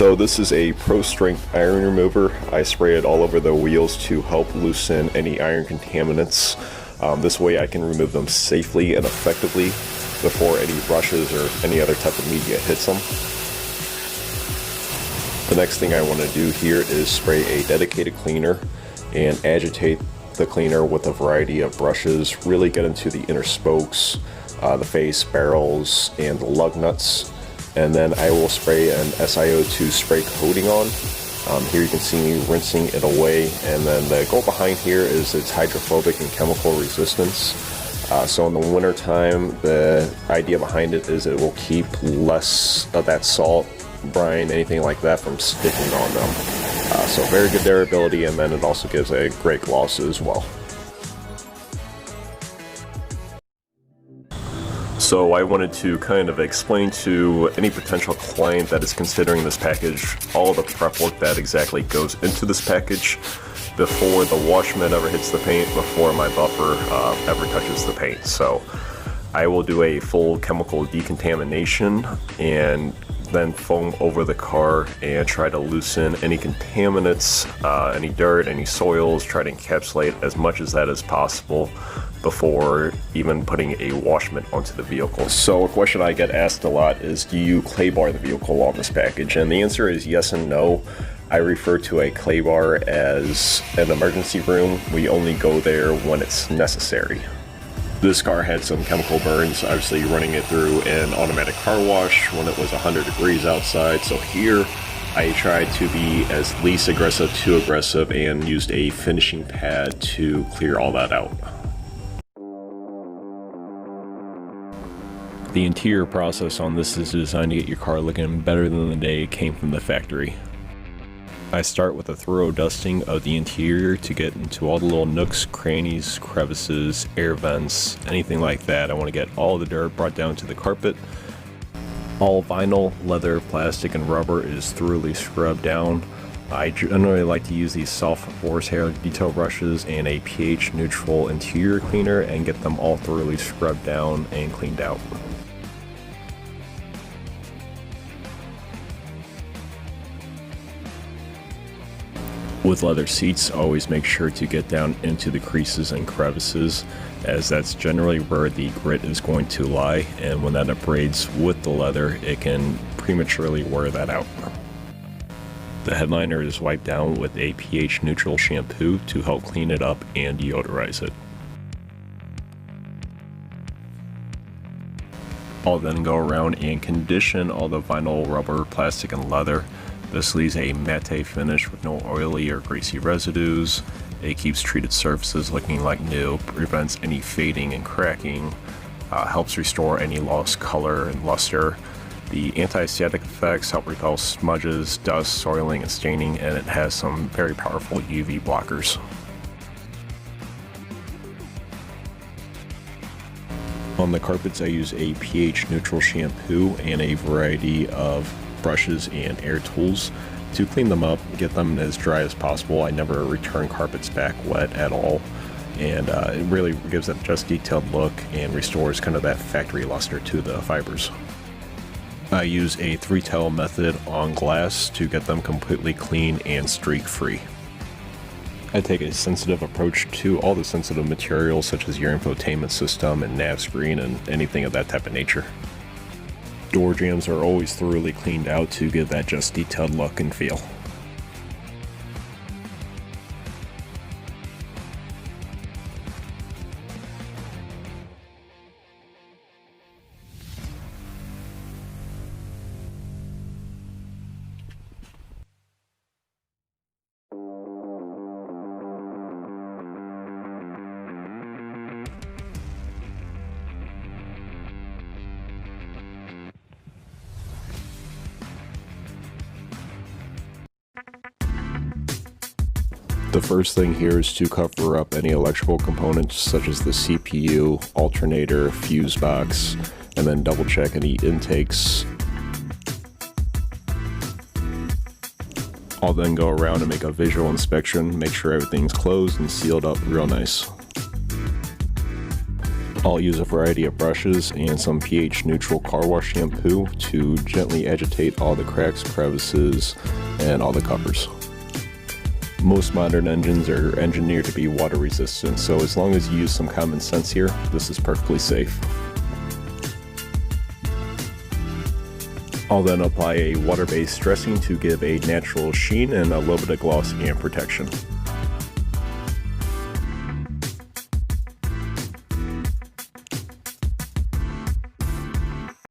So this is a Pro Strength iron remover. I spray it all over the wheels to help loosen any iron contaminants. This way I can remove them safely and effectively before any brushes or any other type of media hits them. The next thing I want to do here is spray a dedicated cleaner and agitate the cleaner with a variety of brushes. Really get into the inner spokes, the face, barrels, and the lug nuts. And then I will spray an SiO2 spray coating on. Here you can see me rinsing it away, and then the goal behind here is its hydrophobic and chemical resistance. So in the winter time, the idea behind it is it will keep less of that salt, brine, anything like that from sticking on them. So very good durability, and then it also gives a great gloss as well. So I wanted to kind of explain to any potential client that is considering this package all the prep work that exactly goes into this package before the wash mitt ever hits the paint, before my buffer ever touches the paint. So I will do a full chemical decontamination and then foam over the car and try to loosen any contaminants, any dirt, any soils, try to encapsulate as much as that as possible before even putting a wash mitt onto the vehicle. So a question I get asked a lot is, do you clay bar the vehicle on this package? And the answer is yes and no. I refer to a clay bar as an emergency room. We only go there when it's necessary. This car had some chemical burns, obviously running it through an automatic car wash when it was 100 degrees outside. So here I tried to be as least aggressive to aggressive and used a finishing pad to clear all that out. The interior process on this is designed to get your car looking better than the day it came from the factory. I start with a thorough dusting of the interior to get into all the little nooks, crannies, crevices, air vents, anything like that. I want to get all the dirt brought down to the carpet. All vinyl, leather, plastic, and rubber is thoroughly scrubbed down. I generally like to use these soft horsehair detail brushes and a pH neutral interior cleaner and get them all thoroughly scrubbed down and cleaned out. With leather seats, always make sure to get down into the creases and crevices, as that's generally where the grit is going to lie, and when that abrades with the leather, it can prematurely wear that out. The headliner is wiped down with a pH neutral shampoo to help clean it up and deodorize it. I'll then go around and condition all the vinyl, rubber, plastic, and leather. This leaves a matte finish with no oily or greasy residues. It keeps treated surfaces looking like new, prevents any fading and cracking, helps restore any lost color and luster. The anti-static effects help repel smudges, dust, soiling, and staining, and it has some very powerful UV blockers. On the carpets, I use a pH neutral shampoo and a variety of brushes and air tools to clean them up, get them as dry as possible. I never return carpets back wet at all, and it really gives that just detailed look and restores kind of that factory luster to the fibers. I use a 3-towel method on glass to get them completely clean and streak free. I take a sensitive approach to all the sensitive materials such as your infotainment system and nav screen and anything of that type of nature. Door jambs are always thoroughly cleaned out to give that just detailed look and feel. The first thing here is to cover up any electrical components such as the CPU, alternator, fuse box, and then double check any intakes. I'll then go around and make a visual inspection, make sure everything's closed and sealed up real nice. I'll use a variety of brushes and some pH neutral car wash shampoo to gently agitate all the cracks, crevices, and all the covers. Most modern engines are engineered to be water resistant, so as long as you use some common sense here, this is perfectly safe. I'll then apply a water-based dressing to give a natural sheen and a little bit of gloss and protection.